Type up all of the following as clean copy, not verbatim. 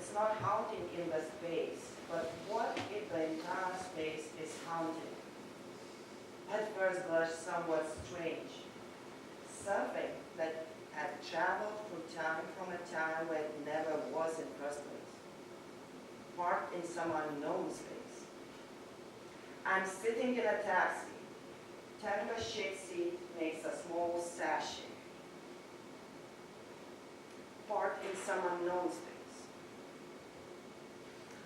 It's not haunting in the space, but what if the entire space is haunted? At first blush, somewhat strange. Something that had traveled through time from a time where it never was in first place. Parked in some unknown space. I'm sitting in a taxi. Tango-shaped seat makes a small sachet. Parked in some unknown space.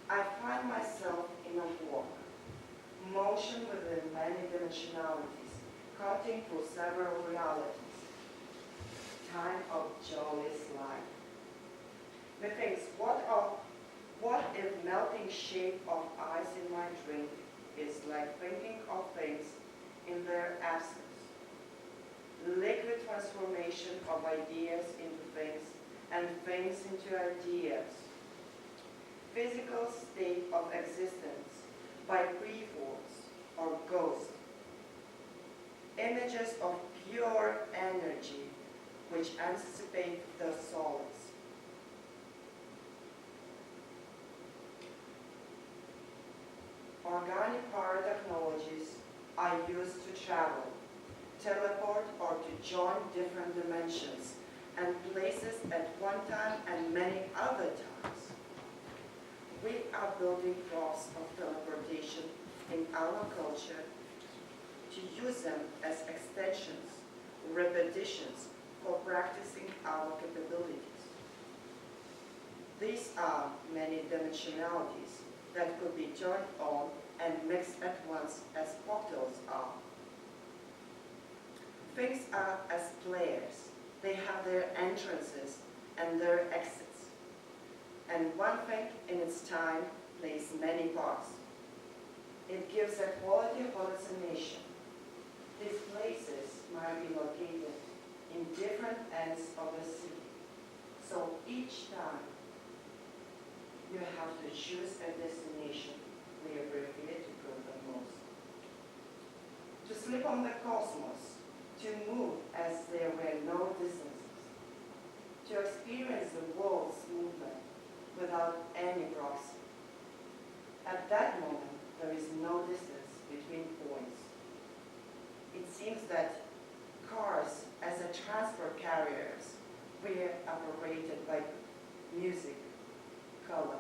I find myself in a walk, motion within many dimensionalities, cutting through several realities. Time of joyous life. Methinks, what if melting shape of ice in my drink is like thinking of things in their absence? Liquid transformation of ideas into things and things into ideas. Physical state of existence by pre-force or ghost. Images of pure energy which anticipate the solids. Organic power technologies are used to travel, teleport, or to join different dimensions and places at one time and many other times. We are building props of teleportation in our culture to use them as extensions, repetitions, for practicing our capabilities. These are many dimensionalities that could be turned on and mixed at once as cocktails are. Things are as players. They have their entrances and their exits. And one thing in its time plays many parts. It gives a quality of hallucination. These places might be located in different ends of the city. So each time you have to choose a destination where you prefer to go the most. To slip on the cosmos, to move as there were no distances, to experience the world's movement without any proxy. At that moment, there is no distance between points. It seems that cars as a transport carriers were operated by music, color.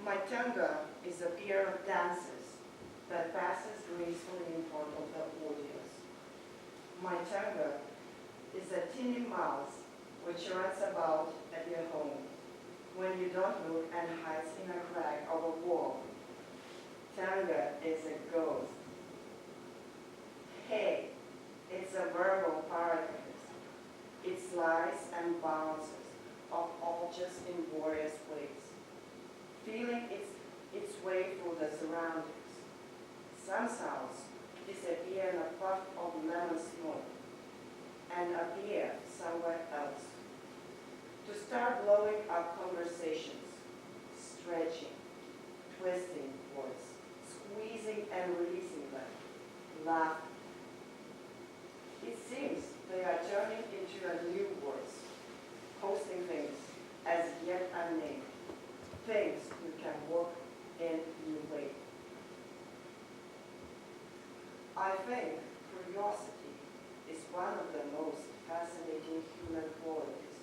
My tanga is a pair of dances that passes gracefully in front of the audience. My tanga is a teeny mouse which runs about at your home when you don't look and hides in a crack of a wall. Tanga is a ghost. Hey, it's a verbal paradox. It slides and bounces off objects in various ways, feeling its way through the surroundings. Some sounds disappear in a puff of lemon smoke and appear somewhere else. To start blowing up conversations, stretching, twisting words, squeezing and releasing them, laughing. It seems they are turning into a new words, posting things as yet unnamed, things you can work in new way. I think curiosity is one of the most fascinating human qualities,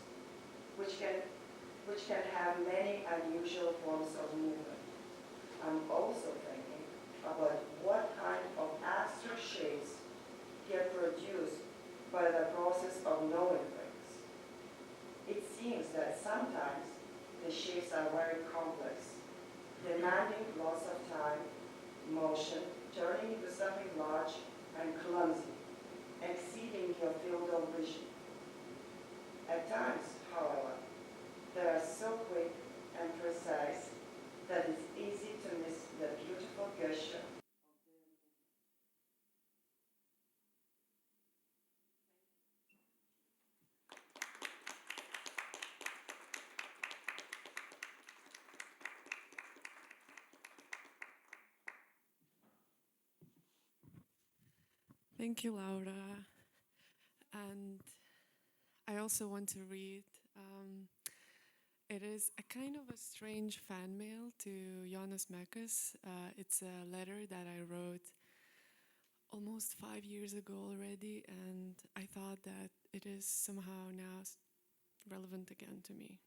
which can have many unusual forms of movement. I'm also thinking about what kind of abstract shapes get produced by the process of knowing things. It seems that sometimes the shapes are very complex, demanding lots of time, motion, turning into something large and clumsy, exceeding your field of vision. At times, however, they are so quick and precise that it's easy to miss the beautiful gesture. Thank you, Laura. And I also want to read. It is a kind of a strange fan mail to Jonas Mekas. It's a letter that I wrote almost 5 years ago already, and I thought that it is somehow now relevant again to me.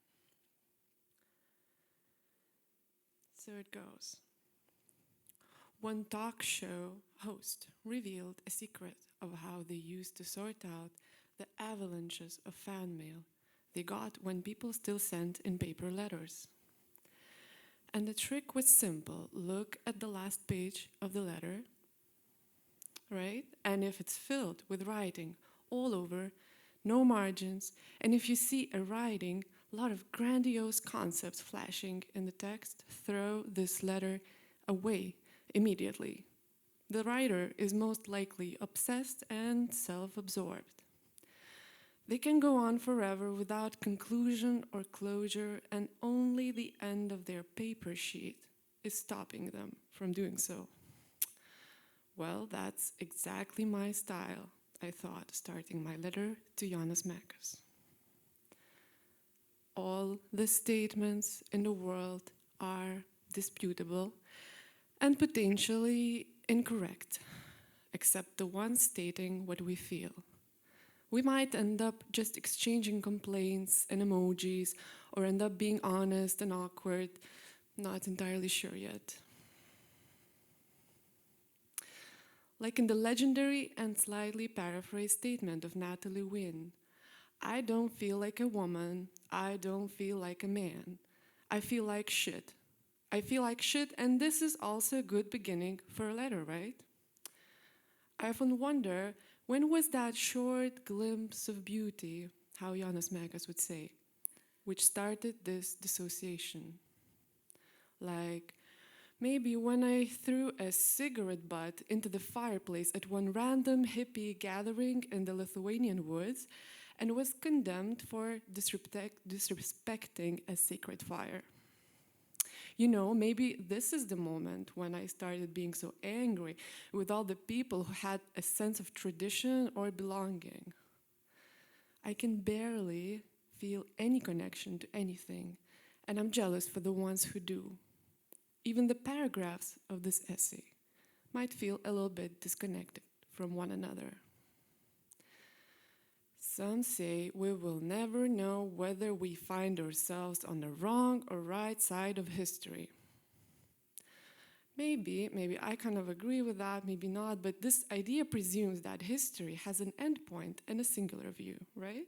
So it goes. One talk show host revealed a secret of how they used to sort out the avalanches of fan mail they got when people still sent in paper letters. And the trick was simple. Look at the last page of the letter, right? And if it's filled with writing all over, no margins, and if you see a writing, a lot of grandiose concepts flashing in the text, throw this letter away immediately. The writer is most likely obsessed and self-absorbed. They can go on forever without conclusion or closure, and only the end of their paper sheet is stopping them from doing so. Well, that's exactly my style, I thought, starting my letter to Jonas Mekas. All the statements in the world are disputable and potentially incorrect, except the one stating what we feel. We might end up just exchanging complaints and emojis, or end up being honest and awkward, not entirely sure yet. Like in the legendary and slightly paraphrased statement of Natalie Wynn, I don't feel like a woman, I don't feel like a man. I feel like shit. I feel like shit, and this is also a good beginning for a letter, right? I often wonder, when was that short glimpse of beauty, how Jonas Mekas would say, which started this dissociation? Like, maybe when I threw a cigarette butt into the fireplace at one random hippie gathering in the Lithuanian woods and was condemned for disrespecting a sacred fire. You know, maybe this is the moment when I started being so angry with all the people who had a sense of tradition or belonging. I can barely feel any connection to anything, and I'm jealous for the ones who do. Even the paragraphs of this essay might feel a little bit disconnected from one another. Some say we will never know whether we find ourselves on the wrong or right side of history. Maybe I kind of agree with that, maybe not, but this idea presumes that history has an endpoint and a singular view, right?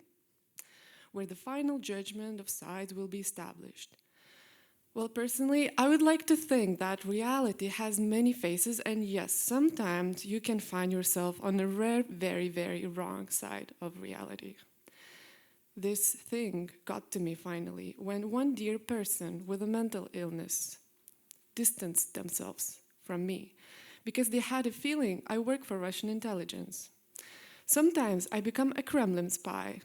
Where the final judgment of sides will be established. Well, personally, I would like to think that reality has many faces, and yes, sometimes you can find yourself on the rare, very, very wrong side of reality. This thing got to me finally when one dear person with a mental illness distanced themselves from me because they had a feeling I work for Russian intelligence. Sometimes I become a Kremlin spy.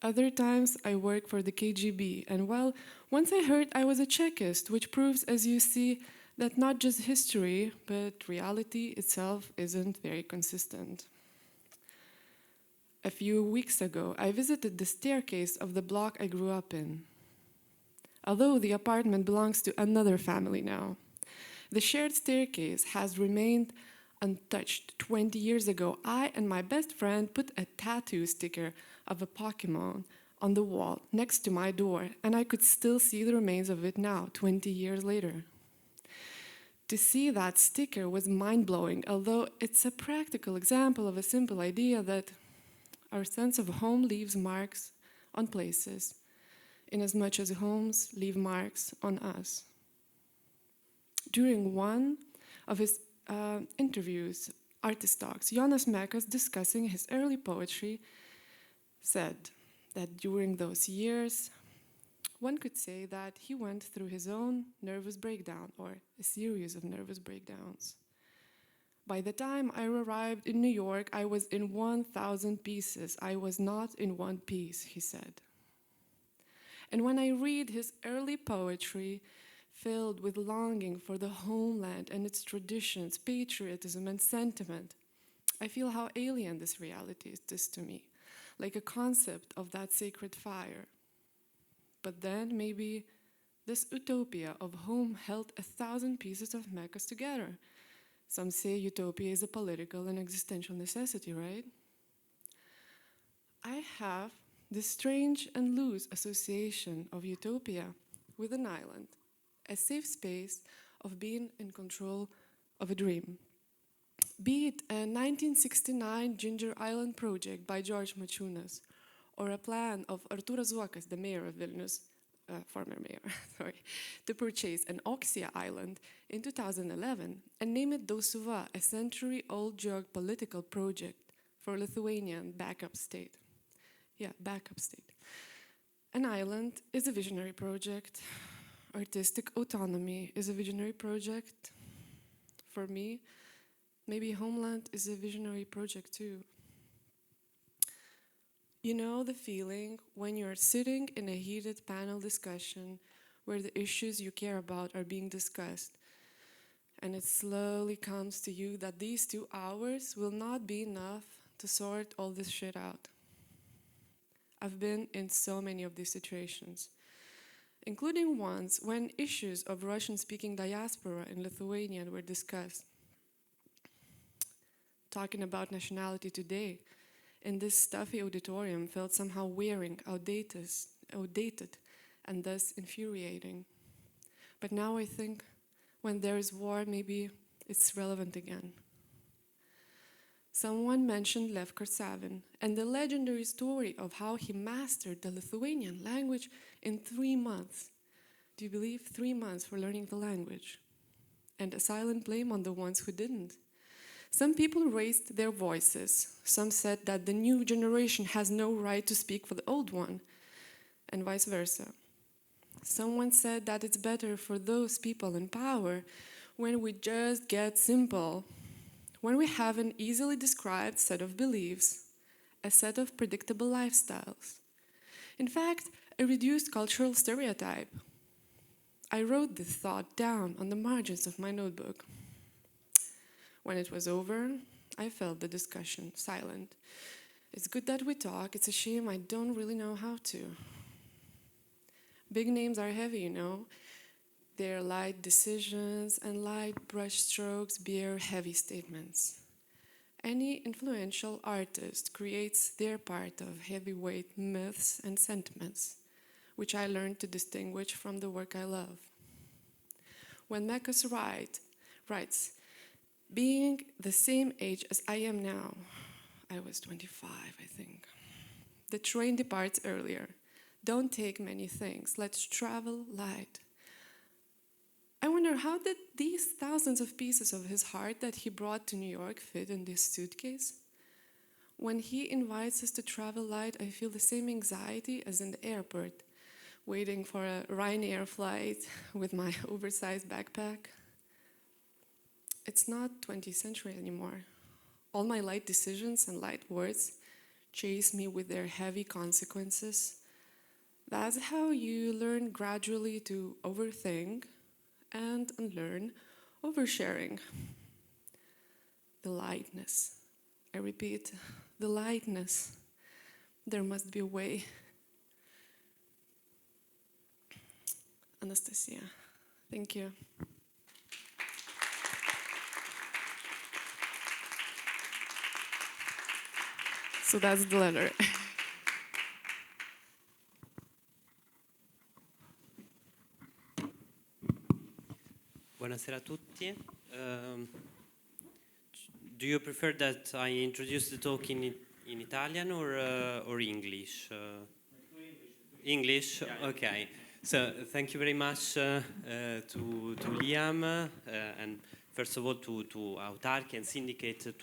Other times I work for the KGB, and well, once I heard I was a Chekist, which proves, as you see, that not just history, but reality itself isn't very consistent. A few weeks ago, I visited the staircase of the block I grew up in. Although the apartment belongs to another family now, the shared staircase has remained untouched. 20 years ago, I and my best friend put a tattoo sticker of a Pokemon on the wall next to my door, and I could still see the remains of it now, 20 years later. To see that sticker was mind-blowing, although it's a practical example of a simple idea that our sense of home leaves marks on places, inasmuch as homes leave marks on us. During one of his interviews, artist talks, Jonas Mekas, discussing his early poetry, said that during those years, one could say that he went through his own nervous breakdown, or a series of nervous breakdowns. By the time I arrived in New York, I was in 1,000 pieces. I was not in one piece, he said. And when I read his early poetry, filled with longing for the homeland and its traditions, patriotism and sentiment, I feel how alien this reality is to me. like a concept of that sacred fire. But then maybe this utopia of home held 1,000 pieces of Mekas together. Some say utopia is a political and existential necessity, right? I have this strange and loose association of utopia with an island, a safe space of being in control of a dream. Be it a 1969 Ginger Island project by George Maciunas, or a plan of Artūras Zuokas, the mayor of Vilnius, former mayor, sorry, to purchase an Oxia island in 2011 and name it Dausuva, a century-old geopolitical project for Lithuanian backup state. Yeah, backup state. An island is a visionary project. Artistic autonomy is a visionary project. For me, maybe Homeland is a visionary project too. You know the feeling when you're sitting in a heated panel discussion where the issues you care about are being discussed, and it slowly comes to you that these 2 hours will not be enough to sort all this shit out. I've been in so many of these situations, including ones when issues of Russian-speaking diaspora in Lithuania were discussed. Talking about nationality today in this stuffy auditorium felt somehow wearing, outdated, and thus infuriating. But now I think when there is war, maybe it's relevant again. Someone mentioned Lev Karsavin and the legendary story of how he mastered the Lithuanian language in 3 months. Do you believe 3 months for learning the language? And a silent blame on the ones who didn't. Some people raised their voices. Some said that the new generation has no right to speak for the old one, and vice versa. Someone said that it's better for those people in power when we just get simple, when we have an easily described set of beliefs, a set of predictable lifestyles. In fact, a reduced cultural stereotype. I wrote this thought down on the margins of my notebook. When it was over, I felt the discussion silent. It's good that we talk. It's a shame I don't really know how to. Big names are heavy, you know. Their light decisions and light brush strokes bear heavy statements. Any influential artist creates their part of heavyweight myths and sentiments, which I learned to distinguish from the work I love. When Mekas writes, being the same age as I am now, I was 25, I think. The train departs earlier. Don't take many things. Let's travel light. I wonder, how did these thousands of pieces of his heart that he brought to New York fit in this suitcase? When he invites us to travel light, I feel the same anxiety as in the airport, waiting for a Ryanair flight with my oversized backpack. It's not 20th century anymore. All my light decisions and light words chase me with their heavy consequences. That's how you learn gradually to overthink and unlearn oversharing. The lightness. I repeat, the lightness. There must be a way. Anastasia, thank you. So that's the letter. Buonasera a tutti. Do you prefer that I introduce the talk in Italian or English? English? Okay. So thank you very much to Liam and first of all to Autarkia and Syndicate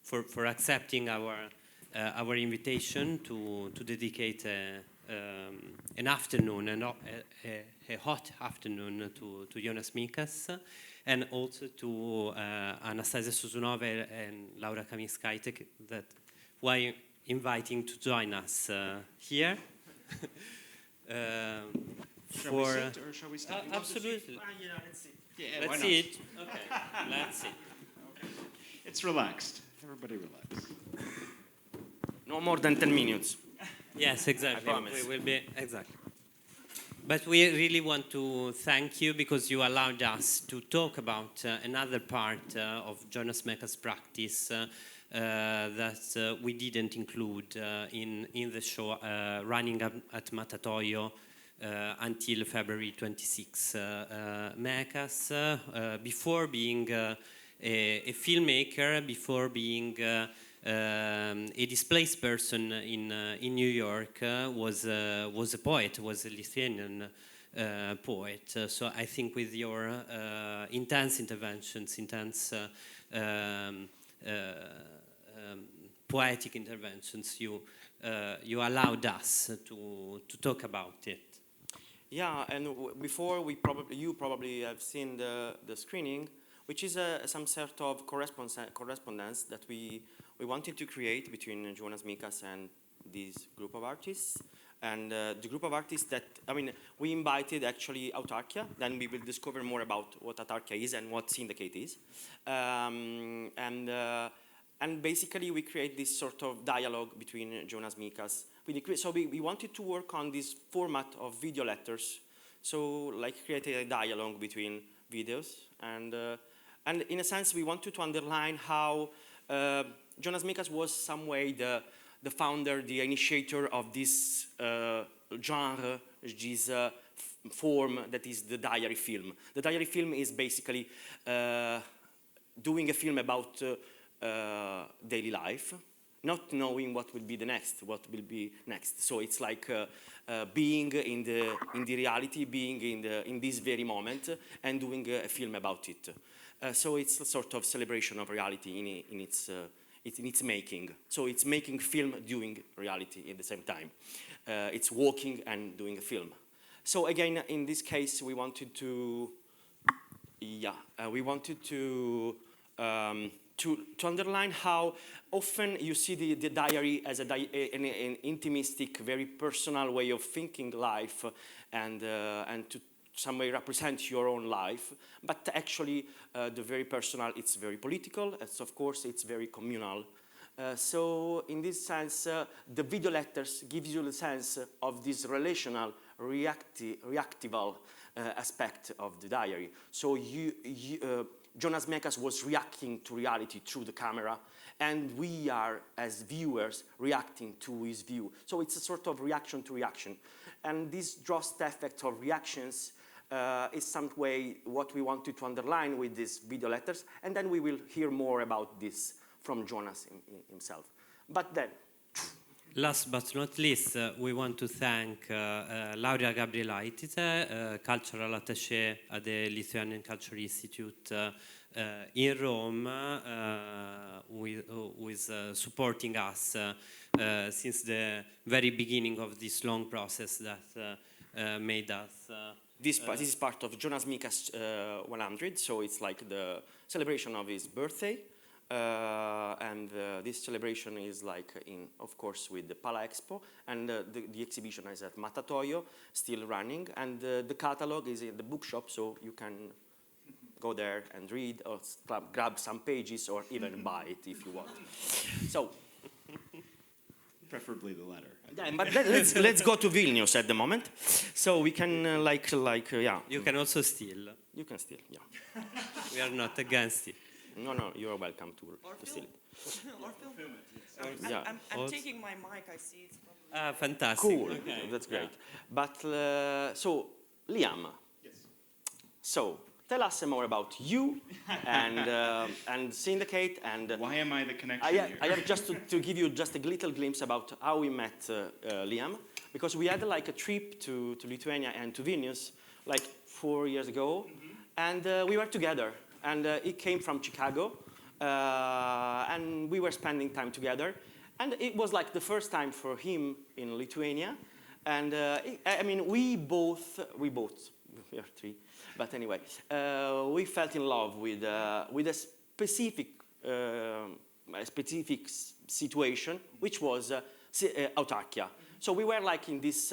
for accepting our invitation to dedicate an afternoon, a hot afternoon to Jonas Mekas, and also to Anastasia Suzunova and Laura Kaminskaite that were inviting to join us here. Shall we sit or shall we stand? Absolutely. Let's sit. Yeah, let's see it. Okay, let's see. It's relaxed. Everybody relax. No more than 10 minutes. Yes, exactly. I promise. We will be, exactly. But we really want to thank you because you allowed us to talk about another part of Jonas Mekas' practice that we didn't include in the show running at Mattatoio until February 26. Mekas, before being a filmmaker, before being a displaced person in New York, was a poet, was a Lithuanian poet. So I think with your intense interventions, intense poetic interventions, you allowed us to talk about it. Yeah, and before you probably have seen the screening, which is some sort of correspondence that we wanted to create between Jonas Mekas and this group of artists. And the group of artists that, we invited actually Autarkia, then we will discover more about what Autarkia is and what Syndicate is. And basically we create this sort of dialogue between Jonas Mekas. So we wanted to work on this format of video letters. So like create a dialogue between videos. And in a sense we wanted to underline how Jonas Mekas was some way the founder, the initiator of this genre, this form that is the diary film. The diary film is basically doing a film about daily life, not knowing what will be next. So it's like being in the reality, being in this very moment, and doing a film about it. So it's a sort of celebration of reality in its making. So it's making film, doing reality at the same time. It's walking and doing a film. So again, in this case, we wanted to underline how often you see the diary as an intimistic, very personal way of thinking life, and to some way represent your own life. But actually, the very personal, it's very political. It's, of course, it's very communal. So in this sense, the video letters give you the sense of this relational, reactival aspect of the diary. So Jonas Mekas was reacting to reality through the camera, and we are, as viewers, reacting to his view. So it's a sort of reaction to reaction. And this Drost effect of reactions is some way what we wanted to underline with these video letters, and then we will hear more about this from Jonas himself. But then, last but not least, we want to thank Laura Gabrielaitite, cultural attaché at the Lithuanian Culture Institute in Rome, who is supporting us since the very beginning of this long process that made us... This is part of Jonas Mekas 100, so it's like the celebration of his birthday. And this celebration is like of course, with the Pala Expo, and the exhibition is at Mattatoio, still running, and the catalog is in the bookshop, so you can go there and read, or grab some pages, or even buy it if you want. So, Preferably the letter. yeah, but let's go to Vilnius at the moment, so we can yeah. You can also steal. You can steal, yeah. We are not against it. No, you're welcome to steal it. Or film. Yeah. I'm taking my mic, I see it's probably... Fantastic. Cool, Okay. that's great. But, so, Liam. Yes. So, tell us more about you and Syndicate, and... Why am I the connection here? I have just to give you just a little glimpse about how we met Liam, because we had like a trip to Lithuania and to Vilnius like 4 years ago, and we were together. And he came from Chicago, and we were spending time together. And it was like the first time for him in Lithuania. And we are three, but anyway, we felt in love with a specific situation, which was Autarkia. So we were like in this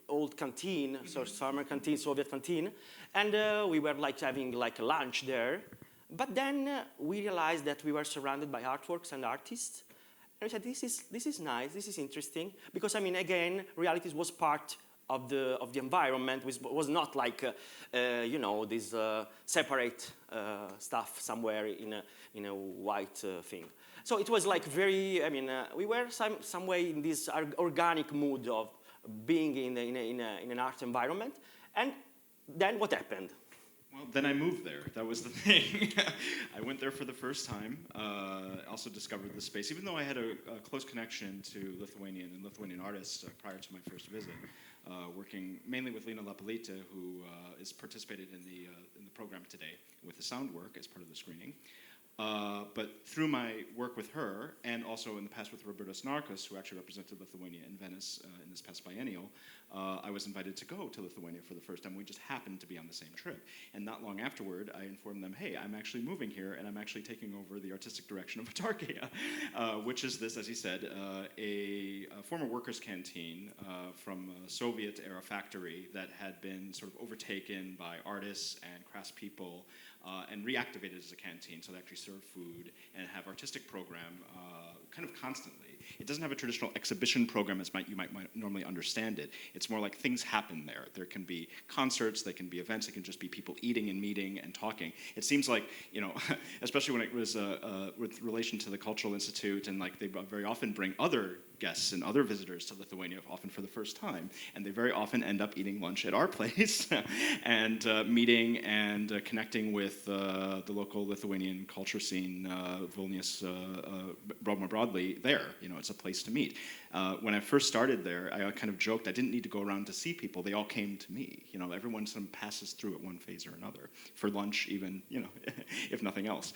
old canteen, so summer canteen, Soviet canteen, and we were like having like a lunch there. But then we realized that we were surrounded by artworks and artists, And I said, this is nice, this is interesting, because I mean, again, reality was part of the environment, which was not like you know, this separate stuff somewhere in a white thing. So it was like very, I mean, we were some way in this organic mood of being in an art environment. And then what happened? Well, then I moved there. That was the thing. I went there for the first time. Also discovered the space, even though I had a close connection to Lithuanian artists prior to my first visit, working mainly with Lina Lapalita, who is participated in the program today with the sound work as part of the screening. But through my work with her, and also in the past with Robertas Narcos, who actually represented Lithuania in Venice in this past biennial, I was invited to go to Lithuania for the first time. We just happened to be on the same trip. And not long afterward, I informed them, hey, I'm actually moving here, and I'm actually taking over the artistic direction of Autarkia, which is this, as he said, a former workers' canteen from a Soviet-era factory that had been sort of overtaken by artists and craftspeople and reactivated as a canteen, so they actually serve food and have artistic program kind of constantly. It doesn't have a traditional exhibition program as you might normally understand it. It's more like things happen there. There can be concerts, there can be events, it can just be people eating and meeting and talking. It seems like, you know, especially when it was with relation to the Cultural Institute, and like they very often bring other guests and other visitors to Lithuania, often for the first time, and they very often end up eating lunch at our place and meeting and connecting with the local Lithuanian culture scene, Vilnius, more broadly there. You know, it's a place to meet. When I first started there, I kind of joked I didn't need to go around to see people. They all came to me. You know, everyone sort of passes through at one phase or another, for lunch even, you know, if nothing else.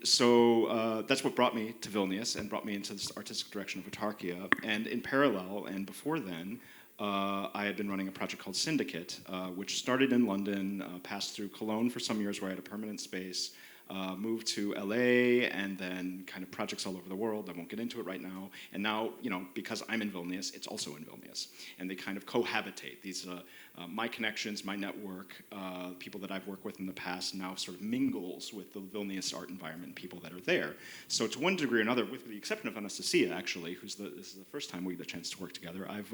So that's what brought me to Vilnius and brought me into this artistic direction of Autarkia. And in parallel, and before then, I had been running a project called Syndicate, which started in London, passed through Cologne for some years where I had a permanent space, moved to LA, and then kind of projects all over the world. I won't get into it right now. And now, you know, because I'm in Vilnius, it's also in Vilnius. And they kind of cohabitate. These, my connections, my network, people that I've worked with in the past now sort of mingles with the Vilnius art environment, people that are there. So to one degree or another, with the exception of Anastasia, actually, this is the first time we get a chance to work together, I've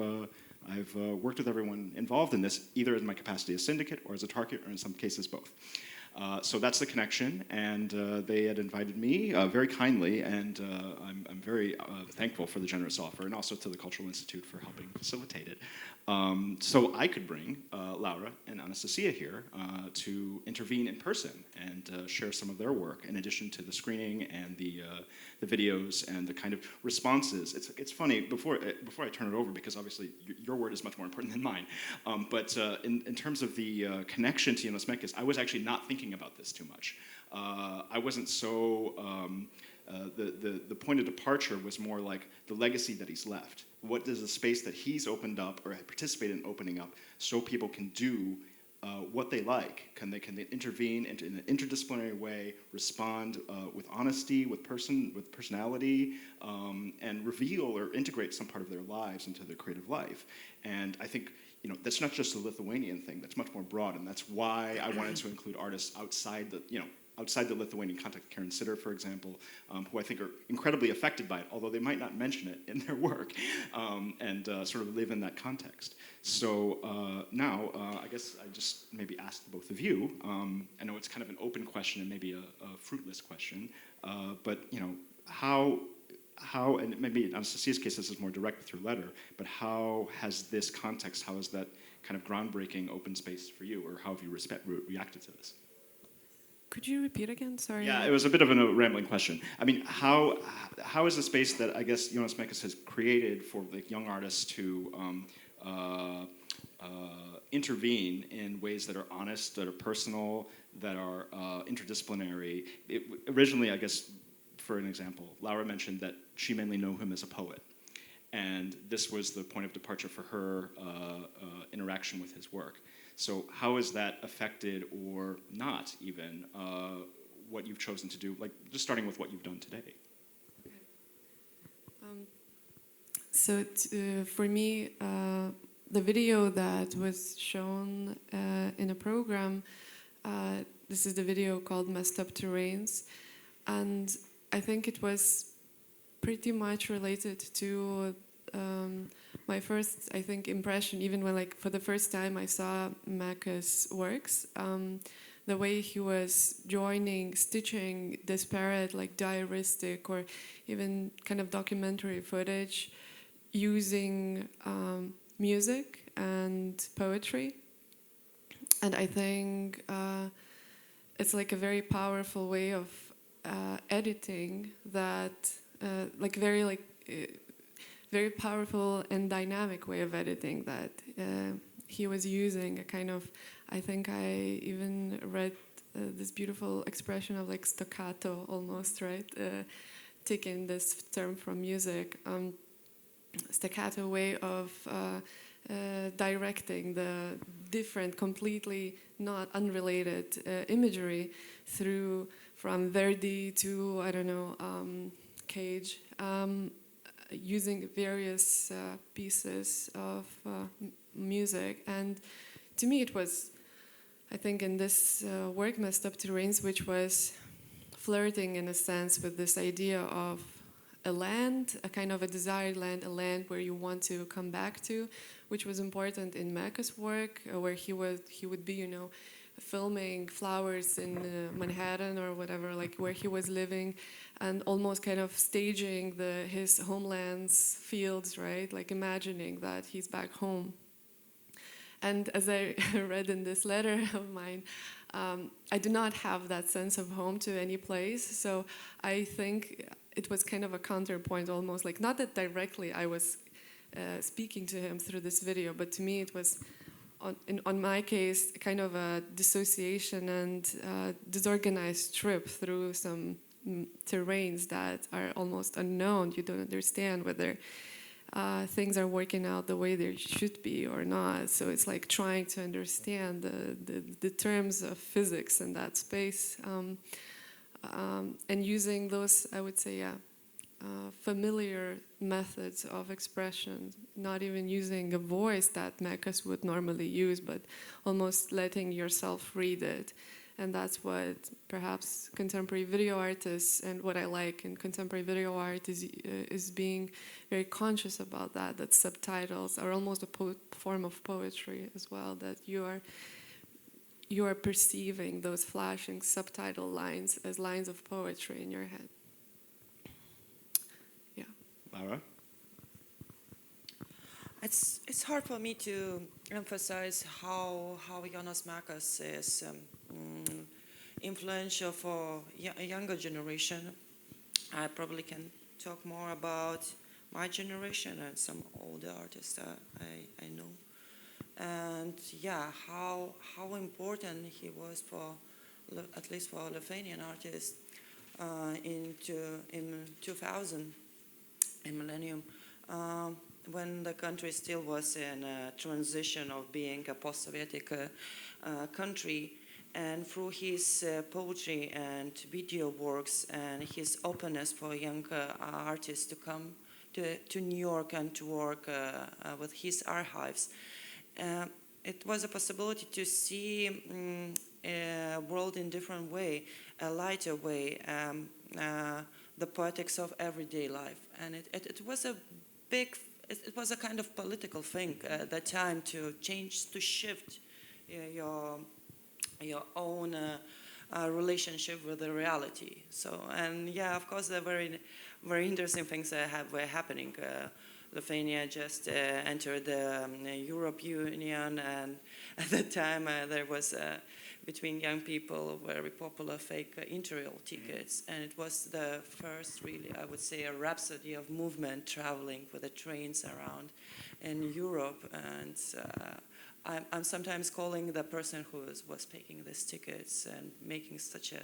worked with everyone involved in this, either in my capacity as Syndicate or as Autarkia, or in some cases both. So that's the connection, and they had invited me very kindly, and I'm very thankful for the generous offer, and also to the Cultural Institute for helping facilitate it. So I could bring Laura and Anastasia here to intervene in person and share some of their work, in addition to the screening and the videos and the kind of responses. It's funny, before I turn it over, because obviously your word is much more important than mine, but in terms of the connection to Jonas Mekas, I was actually not thinking about this too much. I wasn't so, the point of departure was more like the legacy that he's left. What does the space that he's opened up or participated in opening up so people can do what they like? Can they intervene in an interdisciplinary way, respond with honesty, with personality, and reveal or integrate some part of their lives into their creative life? And I think, you know, that's not just a Lithuanian thing, that's much more broad, and that's why I wanted to include artists outside the Lithuanian context. Karen Sitter, for example, who I think are incredibly affected by it, although they might not mention it in their work, and sort of live in that context. So now, I guess I just maybe ask both of you, I know it's kind of an open question and maybe a fruitless question, but you know, how, and maybe in Anastasia's case this is more direct through letter, but how has this context, how has that kind of groundbreaking open space for you, or how have you reacted to this? Could you repeat again? Sorry. Yeah, it was a bit of a rambling question. I mean, how is the space that I guess Jonas Mekas has created for like young artists to intervene in ways that are honest, that are personal, that are interdisciplinary? Originally, I guess, for an example, Laura mentioned that she mainly knew him as a poet. And this was the point of departure for her interaction with his work. So how has that affected, or not even, what you've chosen to do, like just starting with what you've done today? So for me, the video that was shown in a program, this is the video called Messed Up Terrains, and I think it was pretty much related to my first, I think, impression, even when, like, for the first time I saw Mekas' works, the way he was joining, stitching disparate, like, diaristic or even kind of documentary footage using music and poetry. And I think it's like a very powerful way of editing that, like, very powerful and dynamic way of editing that he was using a kind of, I think I even read this beautiful expression of like staccato almost, right? Taking this term from music, staccato way of directing the different, completely not unrelated imagery through from Verdi to, I don't know, Cage, using various pieces of music. And to me it was, I think, in this work, Messed Up Terrains, which was flirting in a sense with this idea of a land, a kind of a desired land, a land where you want to come back to, which was important in Mekas' work, where he would be, you know, filming flowers in Manhattan or whatever, like where he was living, and almost kind of staging his homeland's fields, right? Like imagining that he's back home. And as I read in this letter of mine, I do not have that sense of home to any place. So I think it was kind of a counterpoint almost, like not that directly I was speaking to him through this video, but to me it was, on my case, kind of a dissociation and disorganized trip through some terrains that are almost unknown. You don't understand whether things are working out the way they should be or not. So it's like trying to understand the terms of physics in that space, and using those, I would say, familiar methods of expression, not even using a voice that Mekas would normally use, but almost letting yourself read it. And that's what perhaps contemporary video artists, and what I like in contemporary video art is being very conscious about that subtitles are almost a form of poetry as well, that you are perceiving those flashing subtitle lines as lines of poetry in your head. Yeah. Laura? It's hard for me to emphasize how Jonas Mekas is influential for a younger generation. I probably can talk more about my generation and some older artists that I know. And yeah, how important he was for, at least for Lithuanian artists in 2000, in millennium, when the country still was in a transition of being a post-Sovietic country. And through his poetry and video works and his openness for young artists to come to New York and to work with his archives, it was a possibility to see a world in a different way, a lighter way, the poetics of everyday life. And it was a big, it was a kind of political thing at that time, to change, to shift your own relationship with the reality. So, and yeah, of course, there are very, very interesting things that were happening. Lithuania just entered the European Union, and at that time there was between young people very popular fake interrail tickets, and it was the first, really, I would say, a rhapsody of movement traveling with the trains around in Europe. And I'm sometimes calling the person who was paying these tickets and making such a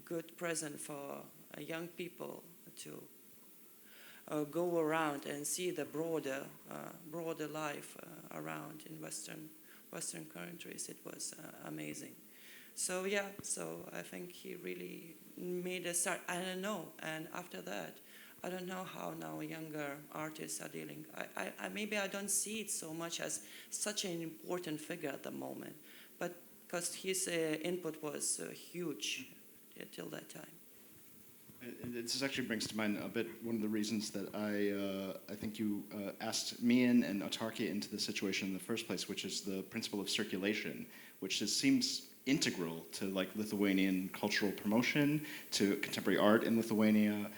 good present for young people to go around and see the broader life around in Western countries. It was amazing. So yeah, so I think he really made a start. I don't know, and after that, I don't know how now younger artists are dealing. Maybe I don't see it so much as such an important figure at the moment, but because his input was huge till that time. And this actually brings to mind a bit one of the reasons that I think you asked me and Autarkia into the situation in the first place, which is the principle of circulation, which seems integral to like Lithuanian cultural promotion, to contemporary art in Lithuania,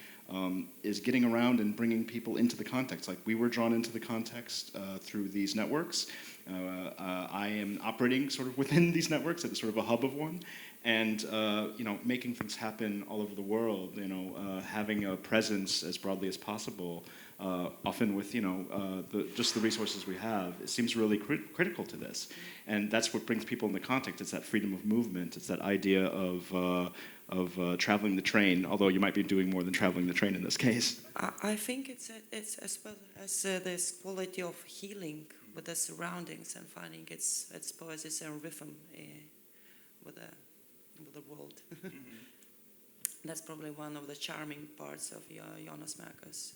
is getting around and bringing people into the context. Like we were drawn into the context through these networks. I am operating sort of within these networks at sort of a hub of one. And you know, making things happen all over the world, you know, having a presence as broadly as possible, often with, you know, just the resources we have, it seems really critical to this. And that's what brings people in the context. It's that freedom of movement. It's that idea of traveling the train, although you might be doing more than traveling the train in this case. I think it's as well as this quality of healing with the surroundings and finding its poesis and rhythm with the world. That's probably one of the charming parts of Jonas Mekas.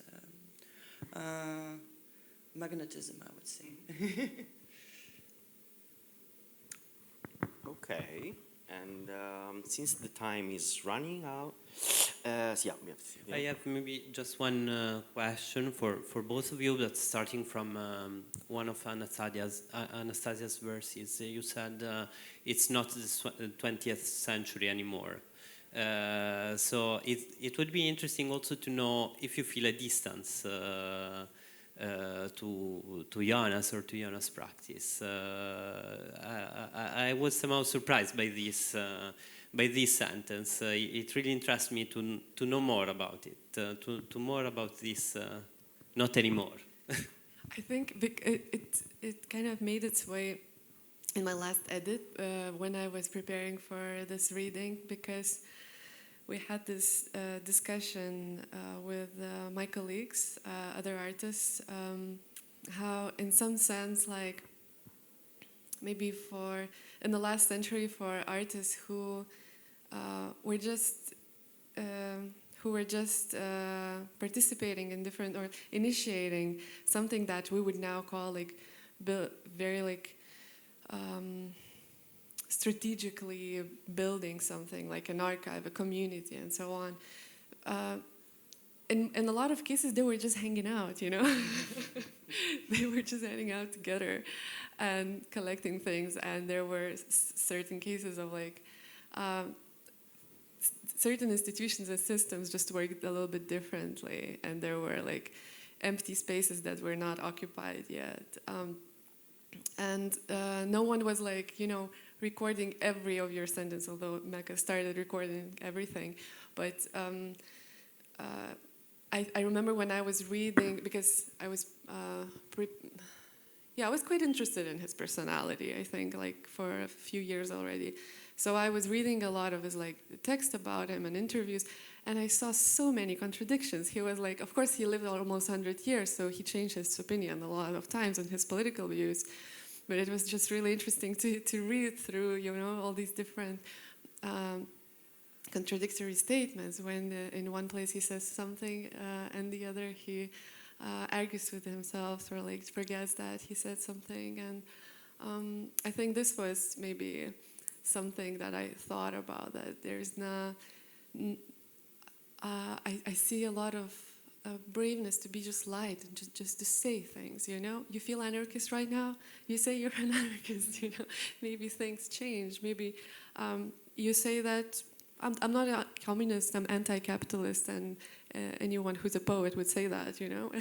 Magnetism, I would say. Okay, and since the time is running out, I have maybe just one question for both of you. That's starting from one of Anastasia's verses. You said it's not the 20th century anymore. So it would be interesting also to know if you feel a distance to Jonas or to Jonas' practice. I was somehow surprised by this sentence. It really interests me to know more about it, to more about this not anymore. I think it kind of made its way in my last edit when I was preparing for this reading, because we had this discussion with my colleagues, other artists, how in some sense, like maybe in the last century, for artists who were just participating in different, or initiating something that we would now call like very like strategically building something like an archive, a community, and so on. In a lot of cases, they were just hanging out, you know. They were just hanging out together and collecting things. And there were certain cases of like certain institutions and systems just worked a little bit differently, and there were like empty spaces that were not occupied yet. And no one was like, you know, recording every of your sentence, although Mekas started recording everything. But I remember when I was reading, because I was I was quite interested in his personality, I think, like for a few years already. So I was reading a lot of his like text about him and interviews, and I saw so many contradictions. He was like, of course, he lived almost 100 years, so he changed his opinion a lot of times on his political views. But it was just really interesting to read through, you know, all these different contradictory statements, when in one place he says something and the other he argues with himself, or like forgets that he said something. And I think this was maybe something that I thought about, that there's I see a lot of braveness to be just light and just to say things, you know. You feel anarchist right now, you say you're an anarchist, you know. Maybe things change. Maybe you say that I'm not a communist, I'm anti-capitalist, and anyone who's a poet would say that, you know.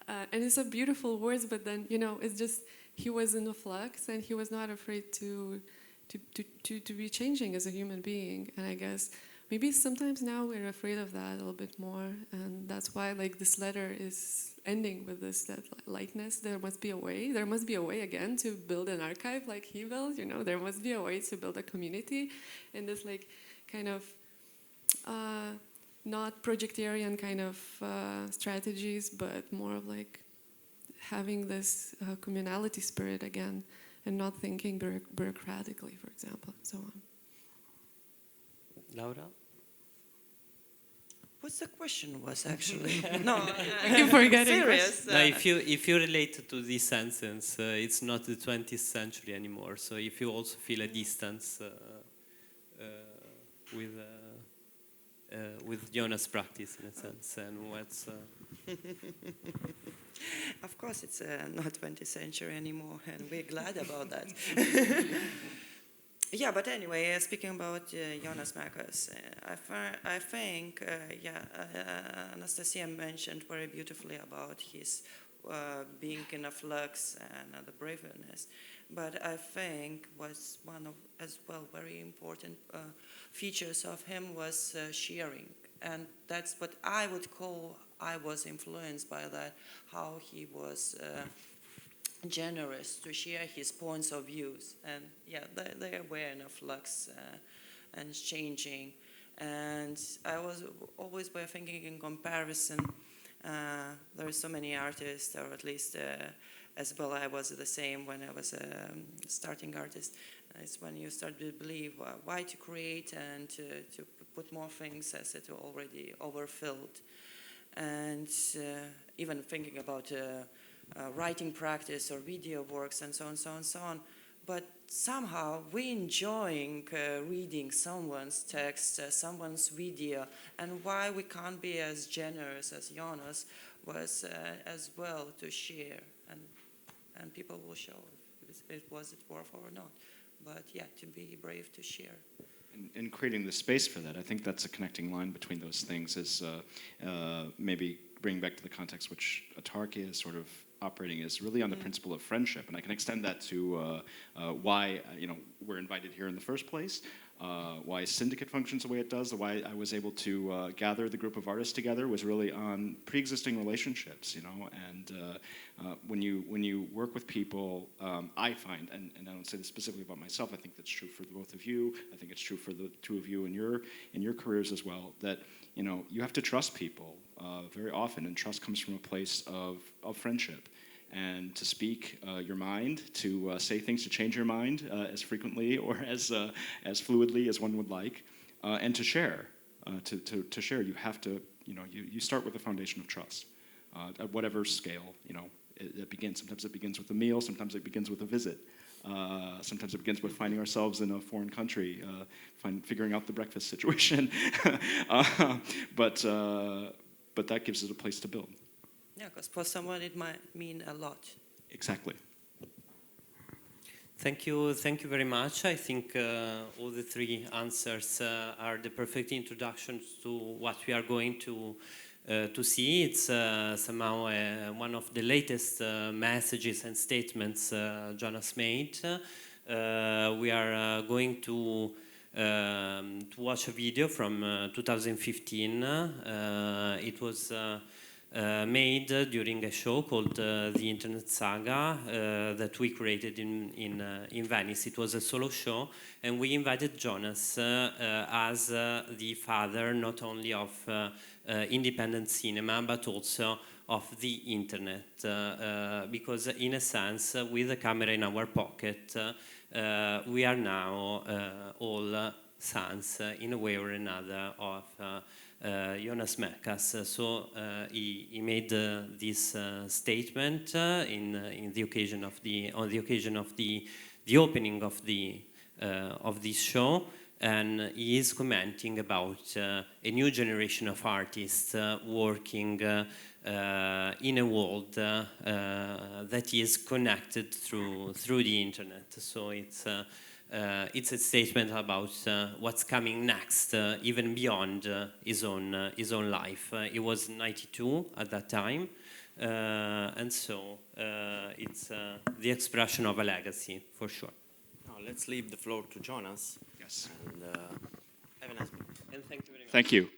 And it's a beautiful words, but then, you know, it's just, he was in a flux, and he was not afraid to be changing as a human being. And I guess maybe sometimes now we're afraid of that a little bit more, and that's why like this letter is ending with this, that lightness. There must be a way. There must be a way again to build an archive like he built. You know, there must be a way to build a community in this like kind of not projectarian kind of strategies, but more of like having this communality spirit again, and not thinking bureaucratically, for example, and so on. Laura? What's the question was actually? No, I keep forgetting. Serious. No, if you relate to this sentence, it's not the 20th century anymore. So if you also feel a distance with with Jonas' practice in a sense, and what's Of course, it's not 20th century anymore, and we're glad about that. Yeah, but anyway, speaking about Jonas Mekas, I think, Anastasia mentioned very beautifully about his being in a flux and the braveness. But I think was one of, as well, very important features of him was sharing. And that's what I would call, I was influenced by that, how he was generous to share his points of views. And yeah, they were in a flux and changing. And I was always were thinking in comparison, there are so many artists, or at least as well I was the same when I was a starting artist. It's when you start to believe why to create and to put more things as it already overfilled. And even thinking about writing practice or video works and so on, so on, so on. But somehow we enjoying reading someone's text, someone's video, and why we can't be as generous as Jonas was as well to share, and people will show if it was it worth or not. But yeah, to be brave to share. And creating the space for that, I think that's a connecting line between those things. Is maybe bring back to the context which Autarkia is sort of operating is really on the principle of friendship, and I can extend that to why we're invited here in the first place, why Syndicate functions the way it does, why I was able to gather the group of artists together was really on pre-existing relationships, and when you work with people, I find, and I don't say this specifically about myself, I think that's true for the both of you, I think it's true for the two of you in your careers as well, that you have to trust people very often, and trust comes from a place of friendship. And to speak your mind, to say things to change your mind as frequently or as fluidly as one would like, and to share. To share, you have to, you start with a foundation of trust at whatever scale, it begins. Sometimes it begins with a meal, sometimes it begins with a visit. Sometimes it begins with finding ourselves in a foreign country, figuring out the breakfast situation. But that gives it a place to build. Yeah, because for someone it might mean a lot. Exactly. Thank you very much. I think all the three answers are the perfect introduction to what we are going to see. It's somehow one of the latest messages and statements Jonas made. We are going to watch a video from 2015. It was made during a show called The Internet Saga that we created in Venice. It was a solo show, and we invited Jonas as the father not only of independent cinema but also of the internet, because in a sense, with a camera in our pocket, we are now all sons in a way or another of Jonas Mekas. So he made this statement on the occasion of the opening of this show, and he is commenting about a new generation of artists working in a world that is connected through the internet. So it's a statement about what's coming next, even beyond his own life. He was 92 at that time, and so it's the expression of a legacy, for sure. Now let's leave the floor to Jonas. Yes. And have a nice meeting. And thank you very much. Thank you.